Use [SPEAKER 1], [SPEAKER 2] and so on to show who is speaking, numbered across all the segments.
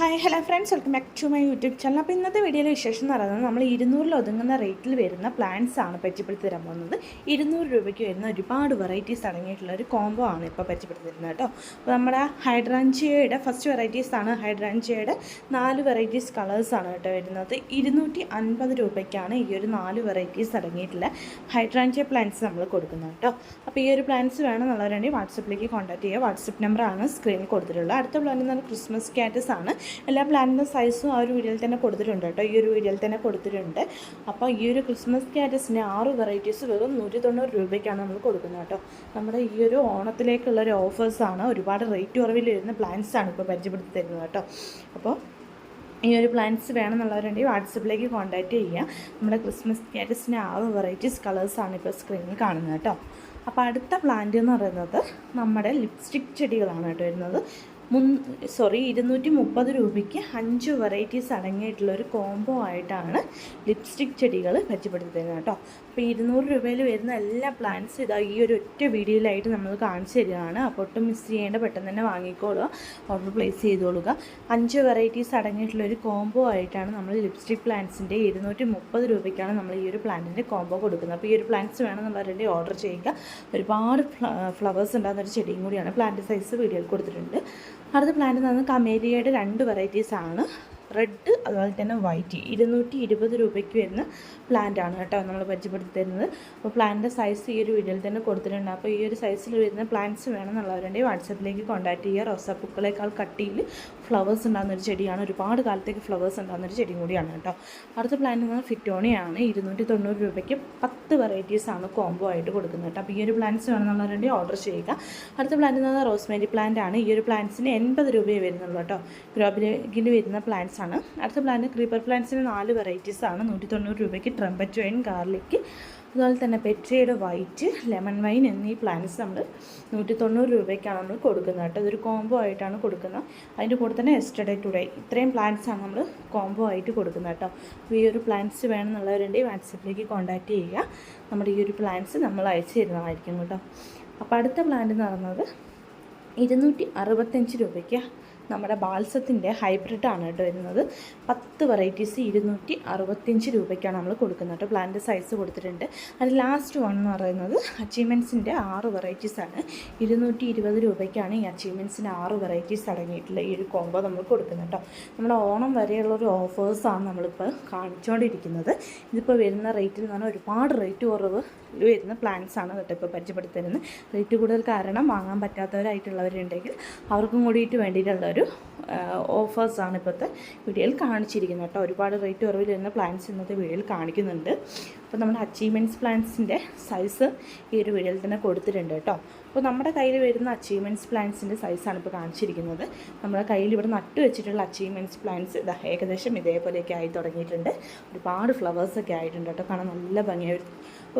[SPEAKER 1] Hi hello friends, welcome back to my YouTube channel. അപ്പോൾ ഇന്നത്തെ വീഡിയോയിലെ വിശേഷം എന്ന് പറയുന്നത് നമ്മൾ 200 ഒതുങ്ങുന്ന റേറ്റിൽ വരുന്ന പ്ലാൻസ് ആണ് പരിചയപ്പെടുത്തി തരാൻ പോകുന്നത്. 200 രൂപയ്ക്ക് വരുന്ന ഒരുപാട് വെറൈറ്റീസ് അടങ്ങിയിട്ടുള്ള ഒരു കോംബോ ആണ് ഇപ്പോൾ പരിചയപ്പെടുത്തി തരുന്നത് കേട്ടോ. അപ്പോൾ നമ്മുടെ ഹൈഡ്രാഞ്ചിയയുടെ ഫസ്റ്റ് വെറൈറ്റീസ് ആണ്. ഹൈഡ്രാഞ്ചിയയുടെ 4 വെറൈറ്റീസ് കളേഴ്സാണ് കേട്ടോ വരുന്നത്. 250 രൂപയ്ക്കാണ് ഈ ഒരു 4 വെറൈറ്റീസ് അടങ്ങിയിട്ടുള്ള ഹൈഡ്രാഞ്ചിയ പ്ലാന്റ്സ് നമ്മൾ കൊടുക്കുന്നത് കേട്ടോ. അപ്പോൾ ഈ ഒരു പ്ലാന്റ്സ് വേണമെന്നുള്ളവരുണ്ടെങ്കിൽ വാട്സപ്പിലേക്ക് കോൺടാക്ട് ചെയ്യുക. വാട്സപ്പ് നമ്പറാണ് സ്ക്രീനിൽ കൊടുത്തിട്ടുള്ളത്. അടുത്ത പ്ലാൻ എന്ന് പറഞ്ഞാൽ ക്രിസ്മസ് കാറ്റസ് ആണ്. എല്ലാ പ്ലാന്റിൻ്റെ സൈസും ആ ഒരു വീഡിയോയിൽ തന്നെ കൊടുത്തിട്ടുണ്ട് കേട്ടോ. ഈ ഒരു വീഡിയോയിൽ തന്നെ കൊടുത്തിട്ടുണ്ട്. അപ്പോൾ ഈ ഒരു ക്രിസ്മസ് കാറ്റസിന് 6 വെറൈറ്റീസ് വെറും 190 രൂപയ്ക്കാണ് നമ്മൾ കൊടുക്കുന്നത് കേട്ടോ. നമ്മുടെ ഈ ഒരു ഓണത്തിലേക്കുള്ളൊരു ഓഫേഴ്സാണ്. ഒരുപാട് റേറ്റ് കുറവിൽ വരുന്ന പ്ലാന്റ്സാണ് ഇപ്പോൾ പരിചയപ്പെടുത്തി തരുന്നത് കേട്ടോ. അപ്പോൾ ഈ ഒരു പ്ലാന്റ്സ് വേണമെന്നുള്ളവരുണ്ടെങ്കിൽ വാട്സപ്പിലേക്ക് കോൺടാക്റ്റ് ചെയ്യുക. നമ്മുടെ ക്രിസ്മസ് കാറ്റസിന് 6 വെറൈറ്റീസ് കളേഴ്സാണ് ഇപ്പോൾ സ്ക്രീനിൽ കാണുന്നത് കേട്ടോ. അപ്പോൾ അടുത്ത പ്ലാന്റ് എന്ന് പറയുന്നത് നമ്മുടെ ലിപ്സ്റ്റിക് ചെടികളാണ് കേട്ടോ വരുന്നത്. 230 രൂപയ്ക്ക് 5 വെറൈറ്റീസ് അടങ്ങിയിട്ടുള്ളൊരു കോംബോ ആയിട്ടാണ് ലിപ്സ്റ്റിക് ചെടികൾ പരിചയപ്പെടുത്തി തരുന്നത് കേട്ടോ. അപ്പോൾ 200 രൂപയിൽ വരുന്ന എല്ലാ പ്ലാന്റ്സും ഇതാ ഈ ഒരു ഒറ്റ വീഡിയോയിലായിട്ട് നമ്മൾ കാണിച്ചു തരികയാണ്. അപ്പോൾ ഒട്ടും മിസ് ചെയ്യേണ്ട, പെട്ടെന്ന് തന്നെ വാങ്ങിക്കോളുക, ഓർഡർ പ്ലേസ് ചെയ്തോളുക. 5 വെറൈറ്റീസ് അടങ്ങിയിട്ടുള്ളൊരു കോംബോ ആയിട്ടാണ് നമ്മൾ ലിപ്സ്റ്റിക് പ്ലാന്റ്സിൻ്റെ 230 രൂപയ്ക്കാണ് നമ്മൾ ഈ ഒരു പ്ലാന്റിൻ്റെ കോംബോ കൊടുക്കുന്നത്. അപ്പോൾ ഈ ഒരു പ്ലാന്റ്സ് വേണമെന്നുള്ളവരുടെ ഓർഡർ ചെയ്യുക. ഒരുപാട് ഫ്ലവേഴ്സ് ഉണ്ടാകുന്നൊരു ചെടിയും കൂടിയാണ്. പ്ലാന്റ് സൈസ് വീഡിയോയിൽ കൊടുത്തിട്ടുണ്ട്. അടുത്ത പ്ലാന്റ് എന്ന് പറഞ്ഞാൽ കമേലിയയുടെ 2 വെറൈറ്റീസാണ്. റെഡ് അതുപോലെ തന്നെ വൈറ്റ് 220 രൂപയ്ക്ക് വരുന്ന പ്ലാന്റ് ആണ് കേട്ടോ നമ്മൾ പരിചയപ്പെടുത്തി തരുന്നത്. അപ്പോൾ പ്ലാന്റിൻ്റെ സൈസ് ഈ ഒരു വീഡിയോയിൽ തന്നെ കൊടുത്തിട്ടുണ്ട്. അപ്പോൾ ഈ ഒരു സൈസിൽ വരുന്ന പ്ലാന്റ്സ് വേണമെന്നുള്ളവരുണ്ടെങ്കിൽ വാട്സപ്പിലേക്ക് കോൺടാക്ട് ചെയ്യുക. റോസാപ്പൂക്കളേക്കാൾ കട്ടിയിൽ ഫ്ലവേഴ്സ് ഉണ്ടാകുന്നൊരു ചെടിയാണ്. ഒരുപാട് കാലത്തേക്ക് ഫ്ലവേഴ്സ് ഉണ്ടാകുന്നൊരു ചെടിയും കൂടിയാണ് കേട്ടോ. അടുത്ത പ്ലാന്റ് എന്ന് പറഞ്ഞാൽ ഫിറ്റോണിയാണ്. 290 രൂപയ്ക്ക് 10 വെറൈറ്റീസാണ് കോംബോ ആയിട്ട് കൊടുക്കുന്നത് കേട്ടോ. അപ്പോൾ ഈ ഒരു പ്ലാന്റ്സ് വേണമെന്നുള്ളവരുണ്ടെങ്കിൽ ഓർഡർ ചെയ്യുക. അടുത്ത പ്ലാന്റ് എന്ന് പറഞ്ഞാൽ റോസ്മേരി പ്ലാന്റ് ആണ്. ഈ ഒരു പ്ലാന്റ്സിന് 80 രൂപയെ വരുന്നുള്ളൂ കേട്ടോ. ഗ്രോബിലേക്കിൽ വരുന്ന പ്ലാന്റ്സ് ആണ്. അടുത്ത പ്ലാന്റ് ക്രീപ്പർ പ്ലാന്റ്സിന് 4 വെറൈറ്റീസാണ്. 190 രൂപയ്ക്ക് ട്രംപറ്റ് വൈൻ, ഗാർലിക്, അതുപോലെ തന്നെ പെട്രയുടെ വൈറ്റ്, ലെമൺ വൈൻ എന്നീ പ്ലാന്റ്സ് നമ്മൾ 190 രൂപയ്ക്കാണ് നമ്മൾ കൊടുക്കുന്നത് കേട്ടോ. ഇതൊരു കോംബോ ആയിട്ടാണ് കൊടുക്കുന്നത്. അതിൻ്റെ കൂടെ തന്നെ യെസ്റ്റർഡേ ടുഡേ ഇത്രയും പ്ലാന്റ്സാണ് നമ്മൾ കോംബോ ആയിട്ട് കൊടുക്കുന്നത് കേട്ടോ. അപ്പോൾ ഈ ഒരു പ്ലാന്റ്സ് വേണമെന്നുള്ളവരുണ്ടെങ്കിൽ വാട്സപ്പിലേക്ക് കോൺടാക്റ്റ് ചെയ്യുക. നമ്മുടെ ഈ ഒരു പ്ലാന്റ്സ് നമ്മൾ അയച്ചു തരുന്നതായിരിക്കും കേട്ടോ. അപ്പോൾ അടുത്ത പ്ലാന്റ് എന്ന് പറയുന്നത് 265 രൂപയ്ക്ക് നമ്മുടെ ബാൽസത്തിൻ്റെ ഹൈബ്രിഡാണ് കേട്ടോ വരുന്നത്. 10 വെറൈറ്റീസ് 265 രൂപയ്ക്കാണ് നമ്മൾ കൊടുക്കുന്നത് കേട്ടോ. പ്ലാന്റ് സൈസ് കൊടുത്തിട്ടുണ്ട്. അത് ലാസ്റ്റ് വൺ എന്ന് പറയുന്നത് അച്ചീവ്മെൻറ്റ്സിൻ്റെ 6 വെറൈറ്റീസാണ്. 220 രൂപയ്ക്കാണ് ഈ അച്ചീവ്മെൻറ്റ്സിന് 6 വെറൈറ്റീസ് അടങ്ങിയിട്ടുള്ള ഈ ഒരു കോംബോ നമ്മൾ കൊടുക്കുന്നത് കേട്ടോ. നമ്മുടെ ഓണം വരെയുള്ളൊരു ഓഫേഴ്സാണ് നമ്മളിപ്പോൾ കാണിച്ചുകൊണ്ടിരിക്കുന്നത്. ഇതിപ്പോൾ വരുന്ന റേറ്റിൽ നിന്ന് പറഞ്ഞാൽ ഒരുപാട് റേറ്റ് കുറവ് വരുന്ന പ്ലാന്റ്സാണ് കേട്ടോ ഇപ്പോൾ പരിചയപ്പെടുത്തി തരുന്നത്. റേറ്റ് കൂടുതൽ കാരണം വാങ്ങാൻ പറ്റാത്തവരായിട്ടുള്ളവരുണ്ടെങ്കിൽ അവർക്കും കൂടിയിട്ട് വേണ്ടിയിട്ടുള്ളൊരു ഓഫേഴ്സാണ് ഇപ്പോഴത്തെ വീഡിയോയിൽ കാണിച്ചിരിക്കുന്നത് കേട്ടോ. ഒരുപാട് റേറ്റ് കുറവിൽ വരുന്ന പ്ലാന്റ്സ് ഇന്നത്തെ വീഡിയോയിൽ കാണിക്കുന്നുണ്ട്. അപ്പോൾ നമ്മുടെ അച്ചീവ്മെൻറ്റ്സ് പ്ലാന്റ്സിൻ്റെ സൈസ് ഈ ഒരു വീഡിയോയിൽ തന്നെ കൊടുത്തിട്ടുണ്ട് കേട്ടോ. അപ്പോൾ നമ്മുടെ കയ്യിൽ വരുന്ന അച്ചീവ്മെൻറ്റ്സ് പ്ലാന്റ്സിൻ്റെ സൈസാണ് ഇപ്പോൾ കാണിച്ചിരിക്കുന്നത്. നമ്മുടെ കയ്യിൽ ഇവിടെ നട്ടു വെച്ചിട്ടുള്ള അച്ചീവ്മെൻറ്റ്സ് പ്ലാന്റ്സ് ഇതാ ഏകദേശം ഇതേപോലെയൊക്കെ ആയി തുടങ്ങിയിട്ടുണ്ട്. ഒരുപാട് ഫ്ലവേഴ്സൊക്കെ ആയിട്ടുണ്ട് കേട്ടോ. കാണാൻ നല്ല ഭംഗിയായി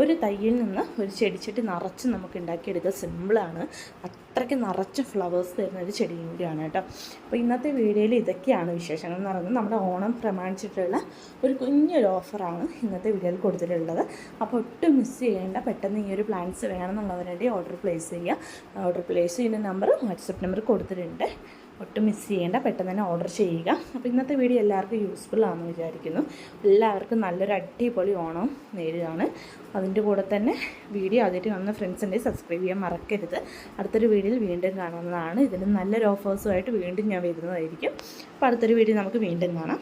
[SPEAKER 1] ഒരു തയ്യിൽ നിന്ന് ഒരു ചെടിച്ചട്ടി നിറച്ച് നമുക്ക് ഉണ്ടാക്കിയെടുക്കുക. സിമ്പിളാണ്. അത്രയ്ക്ക് നിറച്ച് ഫ്ലവേഴ്സ് തരുന്ന ഒരു ചെടിയും കൂടിയാണ് കേട്ടോ. അപ്പോൾ ഇന്നത്തെ വീഡിയോയിൽ ഇതൊക്കെയാണ് വിശേഷങ്ങൾ എന്ന് പറയുന്നത്. നമ്മുടെ ഓണം പ്രമാണിച്ചിട്ടുള്ള ഒരു കുഞ്ഞൊരു ഓഫറാണ് ഇന്നത്തെ വീഡിയോയിൽ കൊടുത്തിട്ടുള്ളത്. അപ്പോൾ ഒട്ടും മിസ് ചെയ്യേണ്ട, പെട്ടെന്ന് ഈ ഒരു പ്ലാന്റ്സ് വേണമെന്നുള്ളവരുടെ ഓർഡർ പ്ലേസ് ചെയ്യുക. ഓർഡർ പ്ലേസ് ചെയ്യുന്ന നമ്പർ വാട്സപ്പ് നമ്പർ കൊടുത്തിട്ടുണ്ട്. ഒട്ടും മിസ് ചെയ്യേണ്ട, പെട്ടെന്ന് തന്നെ ഓർഡർ ചെയ്യുക. അപ്പോൾ ഇന്നത്തെ വീഡിയോ എല്ലാവർക്കും യൂസ്ഫുൾ ആണെന്ന് വിചാരിക്കുന്നു. എല്ലാവർക്കും നല്ലൊരു അടിപൊളി ഓണം നേരുകയാണ്. അതിൻ്റെ കൂടെ തന്നെ വീഡിയോ ആദ്യമായിട്ട് കാണുന്ന ഫ്രണ്ട്സിൻ്റെ സബ്സ്ക്രൈബ് ചെയ്യാൻ മറക്കരുത്. അടുത്തൊരു വീഡിയോയിൽ വീണ്ടും കാണുന്നതാണ്. ഇതിന് നല്ലൊരു ഓഫേഴ്സുമായിട്ട് വീണ്ടും ഞാൻ വരുന്നതായിരിക്കും. അപ്പോൾ അടുത്തൊരു വീഡിയോ നമുക്ക് വീണ്ടും കാണാം.